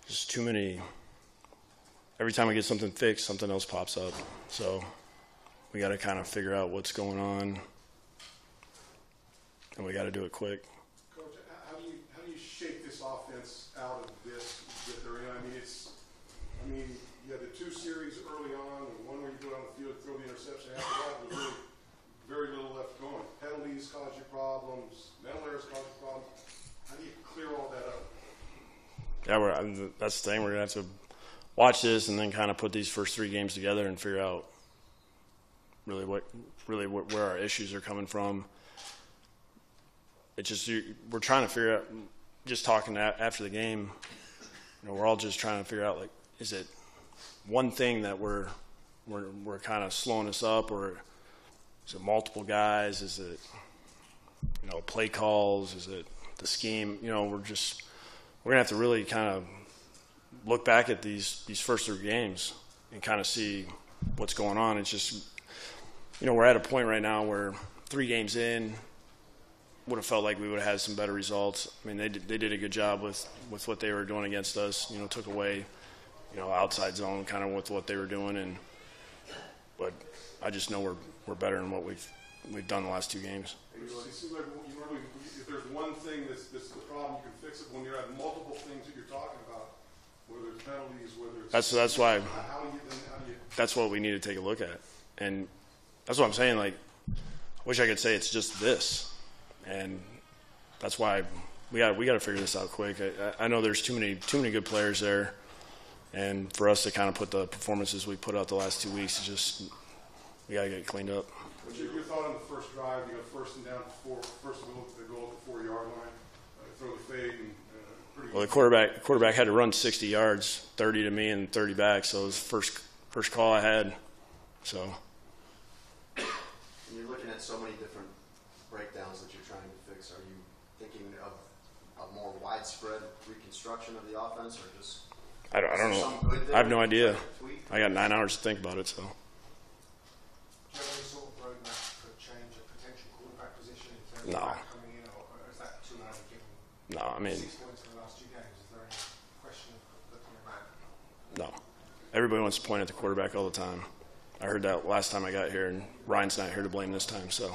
Just too many. Every time I get something fixed, something else pops up. So we got to kind of figure out what's going on, and we got to do it quick. Coach, how do you shake this offense out of this that they're in? I mean, you had the two series early on, and one where you go down the field, throw the interception. After that, was really very little left going. Penalties cause you problems. Mental errors cause you problems. How do you clear all that up? Yeah, that's the thing. We're gonna have to watch this and then kind of put these first three games together and figure out really where our issues are coming from. It's just we're trying to figure out. Just talking after the game, we're all just trying to figure out, like, is it one thing that we're kind of slowing us up, or is it multiple guys? Is it play calls? Is it the scheme? We're gonna have to really kind of look back at these first three games and kind of see what's going on. It's just we're at a point right now where 3 games in, would have felt like we would have had some better results. I mean, they did a good job with what they were doing against us. Took away outside zone kind of with what they were doing, but I just know we're better than what we've done the last 2 games. It seems like if there's one thing that's the problem, you can fix it. When you're at multiple things that you're talking about, whether it's penalties, whether it's that's why how do you that's what we need to take a look at, and that's what I'm saying. Like, I wish I could say it's just this, and that's why we got to figure this out quick. I know there's too many good players there, and for us to kind of put the performances we put out the last 2 weeks, we got to get it cleaned up. What's your thought on the first drive? You got first and down first of all, the goal at the 4-yard line, throw the fade, and well, the quarterback had to run 60 yards, 30 to me and 30 back, so it was the first call I had. So. And you're looking at so many different breakdowns that you're trying to fix. Are you thinking of a more widespread reconstruction of the offense, or just? I don't know. I have no idea. I got 9 hours to think about it, so. Do you have any sort of roadmap for change of potential quarterback position in terms No. of coming in, or is that too early given No, I mean, 6 points in the last 2 games? Is there any question of looking at that? no. Everybody wants to point at the quarterback all the time. I heard that last time I got here, and Ryan's not here to blame this time, so.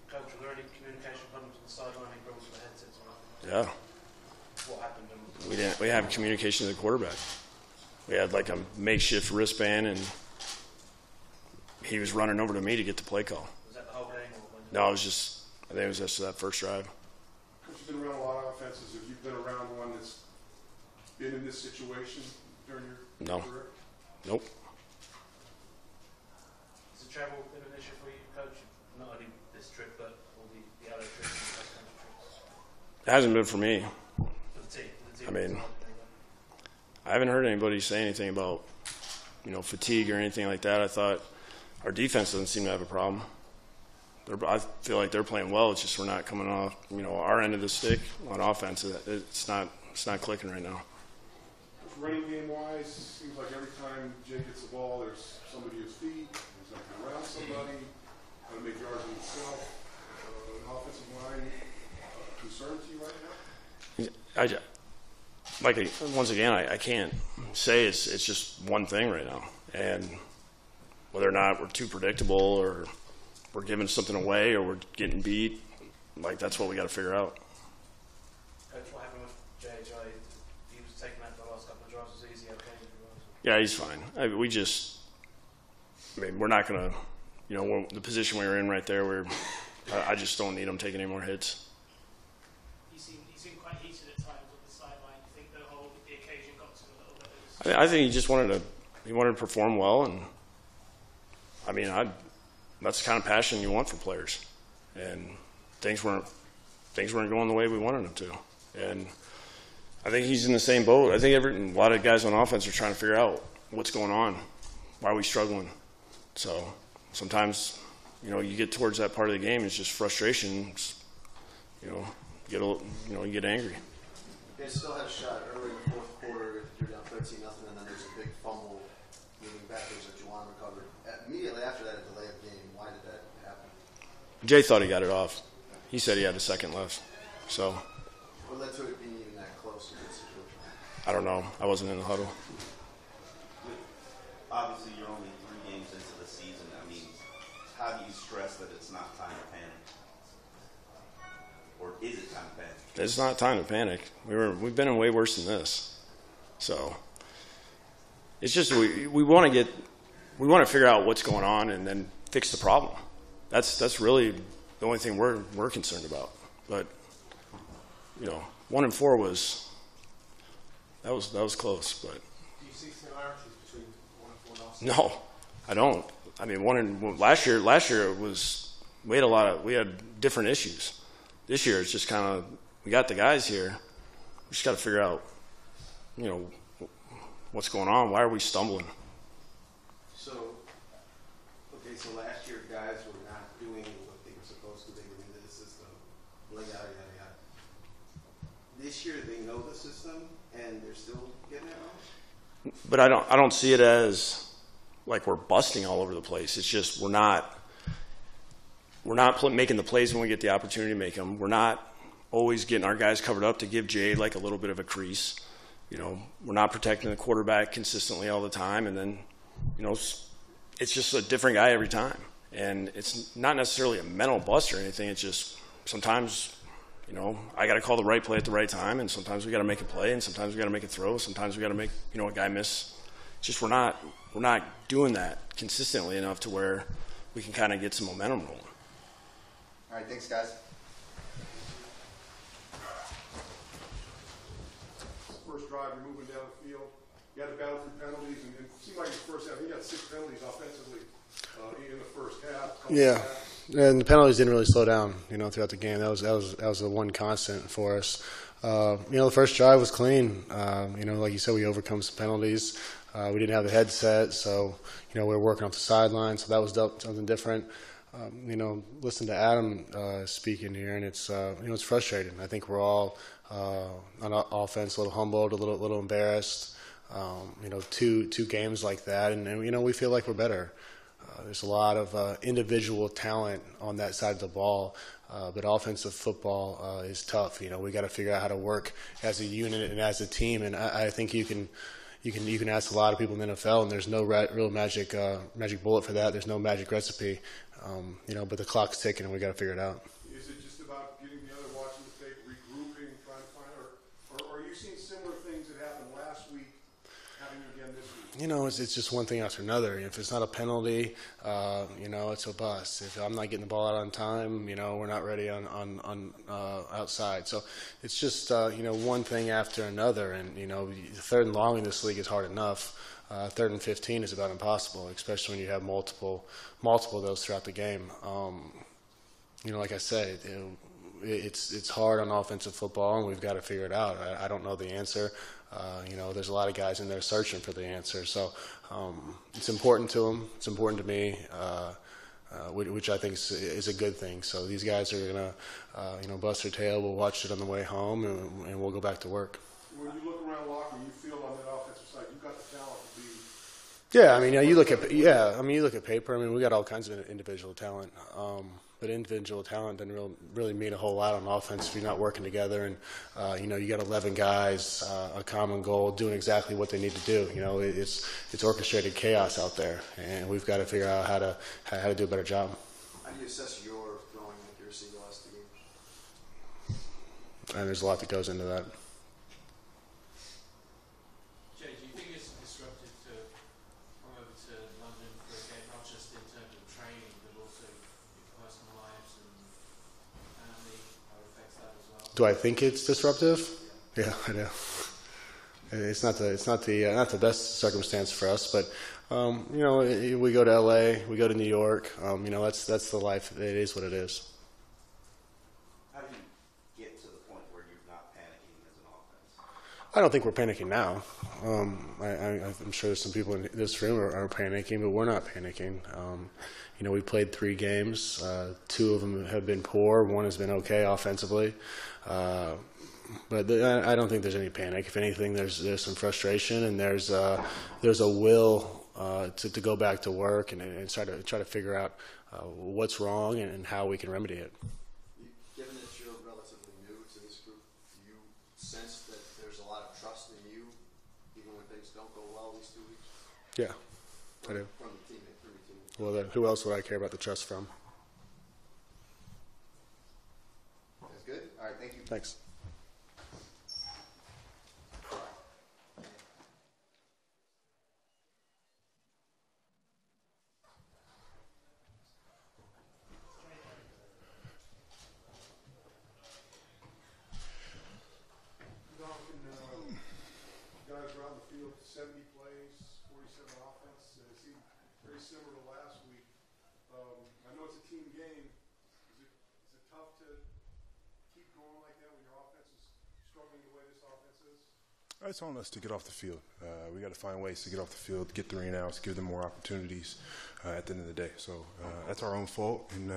Coach, were there any communication problems on the sideline, any problems with the headsets or anything? Yeah. What happened? We had communication with the quarterback. We had like a makeshift wristband, and he was running over to me to get the play call. Was that the whole game? Or No, I think it was just that first drive. Coach, you've been around a lot of offenses. Have you been around one that's been in this situation during your career? Nope. Has the travel been an issue for you, Coach? Not only this trip, but all the other trips and cross-country trips? It hasn't been for me. For the team? I mean, I haven't heard anybody say anything about, fatigue or anything like that. I thought our defense doesn't seem to have a problem. I feel like they're playing well. It's just we're not coming off, our end of the stick on offense. It's not clicking right now. Running game wise, seems like every time Jay gets the ball, there's somebody at his feet. He's not going around somebody, trying to make yards of himself. An offensive line concern to you right now? Once again, I can't say it's just one thing right now. And whether or not we're too predictable, or we're giving something away, or we're getting beat, that's what we got to figure out. Coach, what happened with Ajayi? He was taken out for the last couple of drives. Was easy, okay? Yeah, he's fine. We're not going to, the position we were in right there, I just don't need him taking any more hits. He seemed quite heated at times on the sideline. Do you think the occasion got to him a little bit? I think he just wanted to perform well, and that's the kind of passion you want for players. And things weren't going the way we wanted them to. And I think he's in the same boat. I think a lot of guys on offense are trying to figure out what's going on. Why are we struggling? So sometimes, you get towards that part of the game, it's just frustration. You get angry. You guys still had a shot early in the fourth quarter. You're down 13-0, and then there's a big fumble moving backwards that Juwan recovered. Immediately after that, a delay of game. Why did that happen? Jay thought he got it off. He said he had a second left. So. What led to it being even that close in this situation? I don't know. I wasn't in the huddle. Obviously, you're only 3 games into the season. I mean, how do you stress that it's not time to panic? Or is it time to panic? It's not time to panic. We've been in way worse than this. So it's just we want to figure out what's going on and then fix the problem. That's really the only thing we're concerned about. But 1-4 was close. But Do you see similarities between 1 and 4 last year? no, I don't. I mean, last year it was we had different issues. This year it's just kind of we got the guys here. We just got to figure out what's going on. Why are we stumbling? So last year guys were not doing what they were supposed to. They were into the system, yada, yada, yada. This year they know the system and they're still getting it wrong? But I don't see it as like we're busting all over the place. It's just we're not making the plays when we get the opportunity to make them. We're not always getting our guys covered up to give Jay like a little bit of a crease. We're not protecting the quarterback consistently all the time, and then it's just a different guy every time. And it's not necessarily a mental bust or anything. It's just sometimes, I got to call the right play at the right time, and sometimes we got to make a play, and sometimes we got to make a throw, sometimes we got to make a guy miss. It's just we're not doing that consistently enough to where we can kind of get some momentum rolling. All right, thanks, guys. First drive, you're moving down the field. You had to battle through penalties, and it seemed like in the first half, you got 6 penalties offensively in the first half. Yeah, and the penalties didn't really slow down, throughout the game. That was the one constant for us. The first drive was clean. Like you said, we overcome some penalties. We didn't have the headset, so we were working off the sideline, so that was something different. Listen to Adam speaking here, and it's it's frustrating. I think we're all on offense a little humbled, a little embarrassed. Two games like that, and we feel like we're better. There's a lot of individual talent on that side of the ball, but offensive football is tough. We got to figure out how to work as a unit and as a team, and I think you can ask a lot of people in the NFL, and there's no real magic bullet for that. There's no magic recipe, but the clock's ticking, and we got to figure it out. Is it just about getting together, watching the tape, regrouping, trying to find, or are you seeing similar things that happened last week happening again this week? It's just one thing after another. If it's not a penalty, it's a bust. If I'm not getting the ball out on time, we're not ready on outside. So it's just one thing after another. And third and long in this league is hard enough. 3rd and 15 is about impossible, especially when you have multiple of those throughout the game. Like I said, it's hard on offensive football, and we've got to figure it out. I don't know the answer. There's a lot of guys in there searching for the answer. So it's important to them. It's important to me, which I think is a good thing. So these guys are going to, bust their tail. We'll watch it on the way home, and we'll go back to work. When you look around locker, you feel on that offensive side, you've got the talent to be. Yeah, you look at paper. We got all kinds of individual talent. But individual talent doesn't really mean a whole lot on offense if you're not working together. And you got 11 guys, a common goal, doing exactly what they need to do. It's orchestrated chaos out there, and we've got to figure out how to do a better job. How do you assess your throwing accuracy the last 2 games? And there's a lot that goes into that. Jay, do you think it's disruptive to come over to London for a game, not just in terms of training, but also your personal lives and family? How it affects that as well? Do I think it's disruptive? Yeah, I do. It's not the best circumstance for us, but we go to LA, we go to New York. That's the life. It is what it is. How do you get to the point where you're not panicking as an offense? I don't think we're panicking now. I'm sure there's some people in this room are panicking, but we're not panicking. We played 3 games. 2 of them have been poor. 1 has been okay offensively. But I don't think there's any panic. If anything, there's some frustration, and there's a will to go back to work and try to figure out what's wrong and how we can remedy it. Given that you're relatively new to this group, do you sense that there's a lot of trust in you, even when things don't go well these 2 weeks? Yeah, I do. From the teammate, from your team. Well, then who else would I care about the trust from? That's good. All right, thank you. Thanks. Guys were out in the field 70 plays, 47 offense, and it seemed very similar to last week. I know it's a team game. Is it tough to keep going like that when your offense is struggling the way this offense is? It's on us to get off the field. We got to find ways to get off the field, get 3 and outs, give them more opportunities at the end of the day. So that's our own fault, and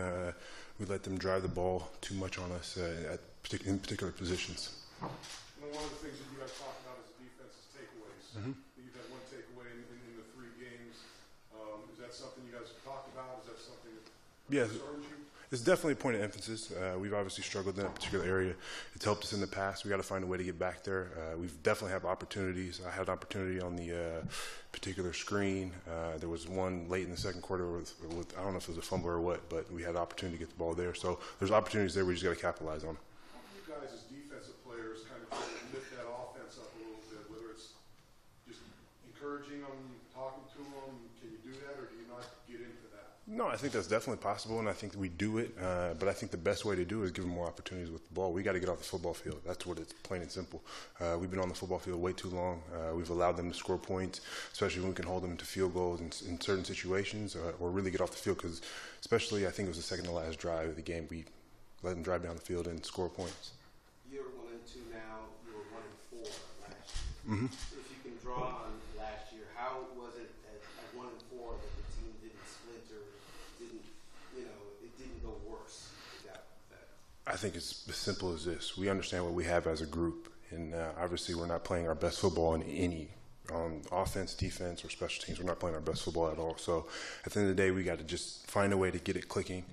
we let them drive the ball too much on us in particular positions. One of the things that you guys talk about is the defense's takeaways. Mm-hmm. You've had 1 takeaway in the 3 games. Is that something you guys have talked about? Is that something that concerns you? It's definitely a point of emphasis. We've obviously struggled in that particular area. It's helped us in the past. We got to find a way to get back there. We've definitely had opportunities. I had an opportunity on the particular screen. There was one late in the second quarter with I don't know if it was a fumble or what, but we had an opportunity to get the ball there. So there's opportunities there we just got to capitalize on. You guys as defensive players kind of try to lift that offense up a little bit, whether it's just encouraging them, talking to them. Can you do that, or do you not get into that? No, I think that's definitely possible, and I think we do it. But I think the best way to do it is give them more opportunities with the ball. We got to get off the football field. That's what it's plain and simple. We've been on the football field way too long. We've allowed them to score points, especially when we can hold them to field goals in certain situations, or really get off the field. Because especially, I think it was the second to last drive of the game, we let them drive down the field and score points. You're 1-2 now. You were 1-4 last year. Mm-hmm. If you can draw on last year, how was it at 1-4 that the team didn't splinter, it didn't go worse? I think it's as simple as this. We understand what we have as a group, and obviously we're not playing our best football in any offense, defense, or special teams. We're not playing our best football at all. So at the end of the day, we got to just find a way to get it clicking,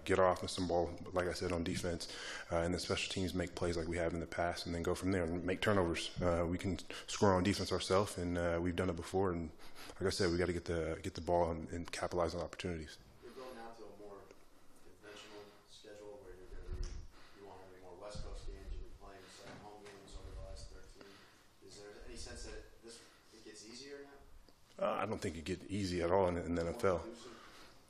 get our offense some ball, like I said, on defense, and then special teams make plays like we have in the past, and then go from there and make turnovers. We can score on defense ourselves, and we've done it before. And like I said, we got to get the ball and capitalize on opportunities. You're going now to a more conventional schedule where you want to have more West Coast games. You've been playing 7 home games over the last 13. Is there any sense that it gets easier now? I don't think it gets easy at all in the NFL.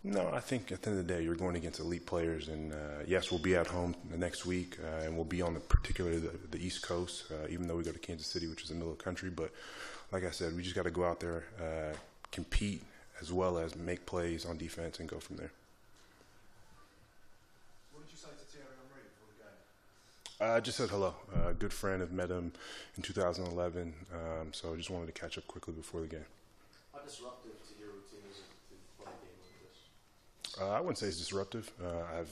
No, I think at the end of the day, you're going against elite players, and yes, we'll be at home the next week, and we'll be on particularly the East Coast, even though we go to Kansas City, which is the middle of the country. But like I said, we just got to go out there, compete, as well as make plays on defense and go from there. What did you say to Thierry Henry before the game? I just said hello. A good friend. I've met him in 2011, so I just wanted to catch up quickly before the game. How disruptive to your routine is it to play a game like this? I wouldn't say it's disruptive.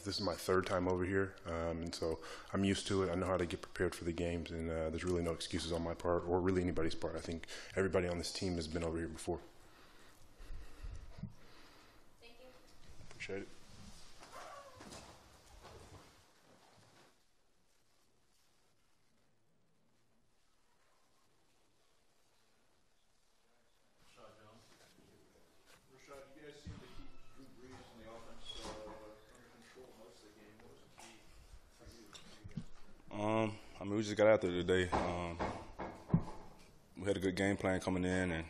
This is my 3rd time over here, and so I'm used to it. I know how to get prepared for the games, and there's really no excuses on my part or really anybody's part. I think everybody on this team has been over here before. Thank you. Appreciate it. Rashad, you guys seem to keep Drew Brees in the offense under control most of the game. What was the key for you? We just got out there today. We had a good game plan coming in, and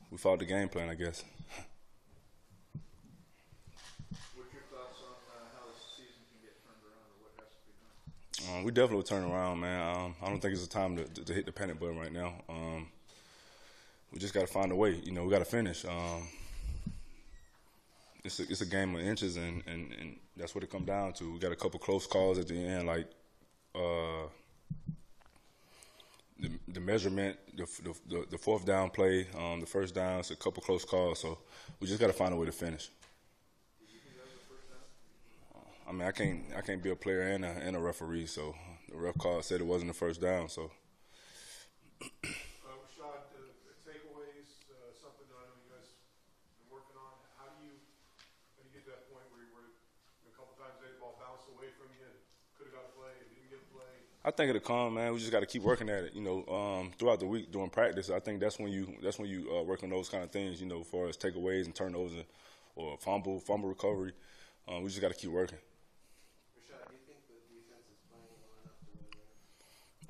we followed the game plan, I guess. What's your thoughts on how this season can get turned around, or what has to be done? We definitely will turn around, man. I don't think it's the time to hit the panic button right now. We just got to find a way. We got to finish. It's a game of inches, and that's what it comes down to. We got a couple close calls at the end, like the measurement, the 4th down play, the 1st down. It's a couple close calls, so we just got to find a way to finish. Did you think that was the 1st down? I mean, I can't be a player and a referee, so the ref call said it wasn't the 1st down, so. Rashad, takeaways, something that I know you guys have been working on. How do you get to that point where a couple times the ball bounced away from you and could have got a play and didn't get a play? I think it'll come, man. We just got to keep working at it. Throughout the week during practice, I think that's when you work on those kind of things. As far as takeaways and turnovers or fumble recovery. We just got to keep working. Rashad, do you think the defense is playing well enough to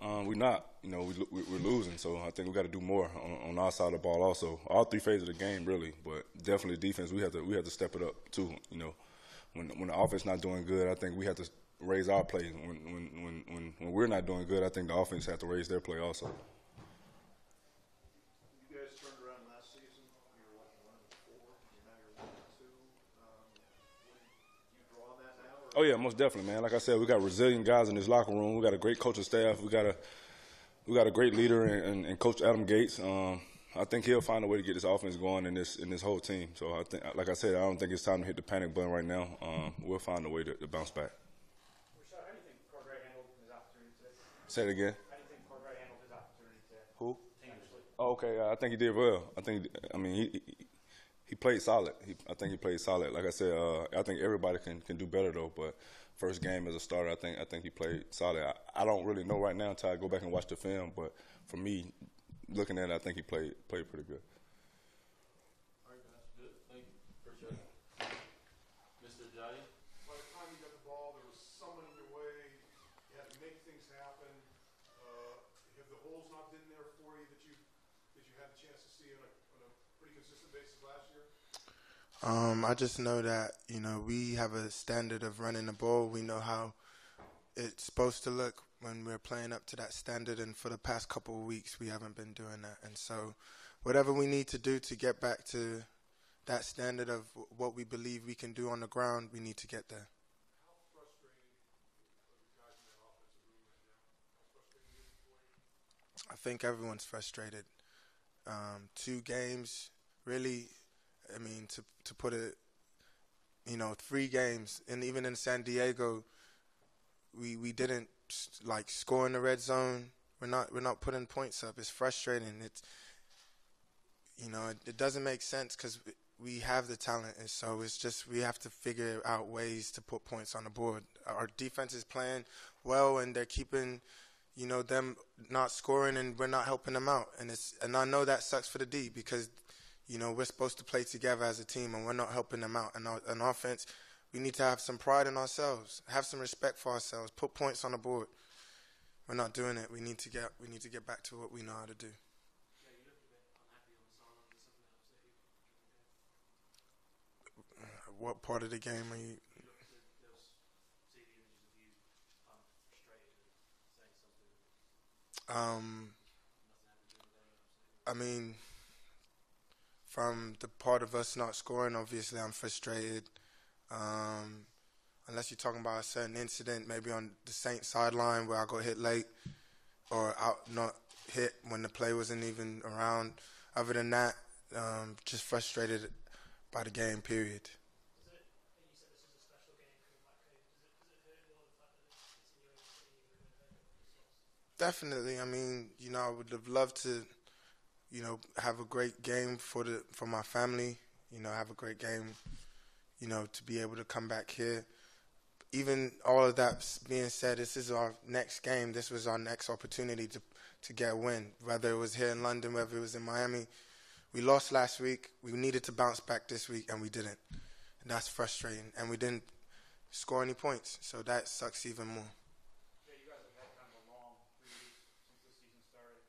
win? We're not. We're losing, so I think we got to do more on our side of the ball. Also, all three phases of the game, really, but definitely defense. We have to step it up too. When the offense not doing good, I think we have to raise our play. When we're not doing good, I think the offense have to raise their play also. You guys turned around last season. You were 1-4, and now you're 1-2. Do you draw on that now? Oh yeah, most definitely, man. Like I said, we got resilient guys in this locker room. We got a great coaching staff. We got a great leader in Coach Adam Gates. I think he'll find a way to get this offense going in this whole team. So I think, like I said, I don't think it's time to hit the panic button right now. We'll find a way to bounce back. Rashad, how do you think Cordray handled his opportunity today? Say it again. How do you think Cordray handled his opportunity today? Who? Teamishly. Oh, okay. I think he did well. He played solid. I think he played solid. Like I said, I think everybody can do better though. But first game as a starter, I think he played solid. I don't really know right now until I go back and watch the film. But for me, looking at it, I think he played pretty good. All right, guys. Good. Thank you. Appreciate it. Mr. Ajayi? By the time you got the ball, there was someone in your way. You had to make things happen. Have the holes not been there for you that you had a chance to see on a pretty consistent basis last year? I just know that, we have a standard of running the ball. We know how it's supposed to look when we're playing up to that standard, and for the past couple of weeks we haven't been doing that. And so whatever we need to do to get back to that standard of what we believe we can do on the ground, we need to get there. How frustrating are the guys in that offensive room right now? How frustrating is it for you? I think everyone's frustrated. 2 games, really, to put it, 3 games, and even in San Diego, we didn't score in the red zone. We're not putting points up. It's frustrating. It doesn't make sense because we have the talent, and so it's just we have to figure out ways to put points on the board. Our defense is playing well, and they're keeping them not scoring, and we're not helping them out. And I know that sucks for the D because we're supposed to play together as a team, and we're not helping them out. And on offense, we need to have some pride in ourselves, have some respect for ourselves, put points on the board. We're not doing it. We need to get back to what we know how to do. Yeah, you looked a bit unhappy on the sideline. Is something that upset you? What part of the game are you? You looked at see the images of you frustrated and saying something. Nothing happened during the game. From the part of us not scoring, obviously I'm frustrated. Unless you're talking about a certain incident, maybe on the Saints sideline where I got hit late or not hit when the play wasn't even around. Other than that, just frustrated by the game, period. You said this is a special game for Mike Cade. Does it hurt you all the fact that it's in your Definitely. I would have loved to, have a great game for my family. Have a great game. To be able to come back here. Even all of that being said, this is our next game. This was our next opportunity to get a win. Whether it was here in London, whether it was in Miami. We lost last week. We needed to bounce back this week, and we didn't. And that's frustrating. And we didn't score any points, so that sucks even more. Yeah, you guys have had kind of a long 3 weeks since the season started.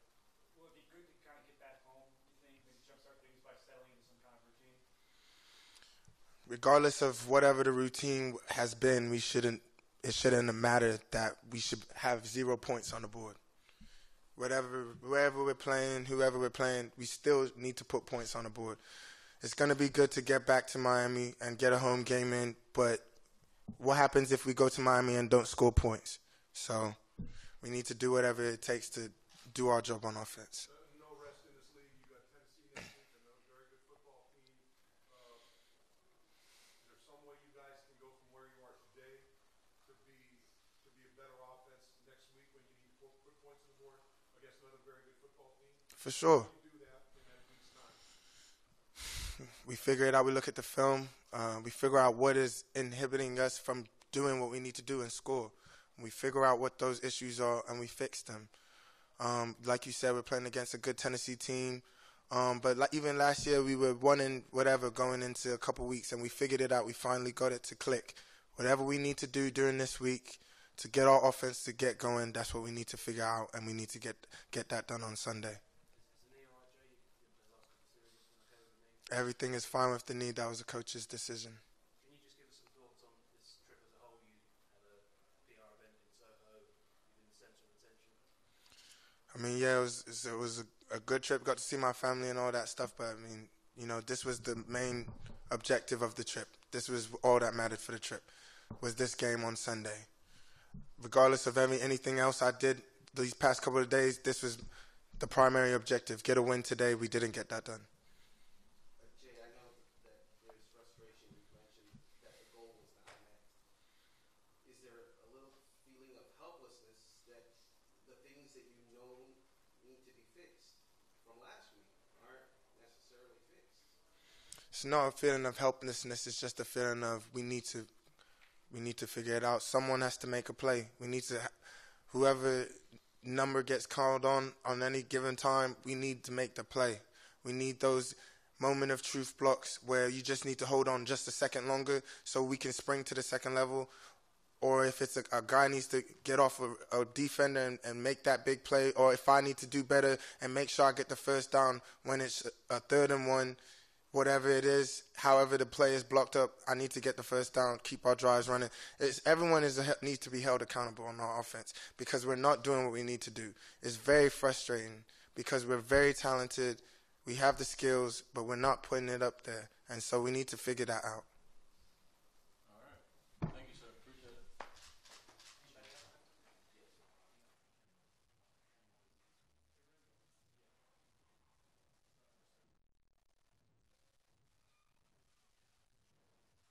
Will it be good to kind of get back home, do you think? Maybe jumpstart things by settling into some kind of routine? Regardless of whatever the routine has been, it shouldn't matter that we should have 0 points on the board. Wherever we're playing, whoever we're playing, we still need to put points on the board. It's going to be good to get back to Miami and get a home game in, but what happens if we go to Miami and don't score points? So we need to do whatever it takes to do our job on offense. No rest in this league. You got Tennessee next week, another very good football team. Is there some way you guys can go from where you are today to be a better offense next week when you need to put points on the board against another very good football team? For sure. How do you do that in that week's time? We figure it out. We look at the film. We figure out what is inhibiting us from doing what we need to do and score. We figure out what those issues are, and we fix them. Like you said, we're playing against a good Tennessee team. But even last year, we were 1-whatever going into a couple weeks, and we figured it out. We finally got it to click. Whatever we need to do during this week to get our offense to get going, that's what we need to figure out, and we need to get that done on Sunday. Everything is fine with the knee. That was the coach's decision. Can you just give us some thoughts on this trip as a whole? You had a PR event in Soho. You've been the centre of attention. I mean, yeah, it was a good trip. Got to see my family and all that stuff. But I mean, this was the main objective of the trip. This was all that mattered for the trip, was this game on Sunday. Regardless of anything else I did these past couple of days, this was the primary objective. Get a win today. We didn't get that done. Jay, I know that there's frustration. You mentioned that the goal was not met. Is there a little feeling of helplessness that the things that you know need to be fixed from last week aren't necessarily fixed? It's not a feeling of helplessness. It's just a feeling of we need to figure it out. Someone has to make a play. Whoever number gets called on any given time, we need to make the play. We need those moment of truth blocks where you just need to hold on just a second longer so we can spring to the second level. Or if it's a guy needs to get off a defender and make that big play, or if I need to do better and make sure I get the first down when it's a 3rd and 1, whatever it is, however the play is blocked up, I need to get the first down, keep our drives running. Everyone needs to be held accountable on our offense because we're not doing what we need to do. It's very frustrating because we're very talented. We have the skills, but we're not putting it up there. And so we need to figure that out.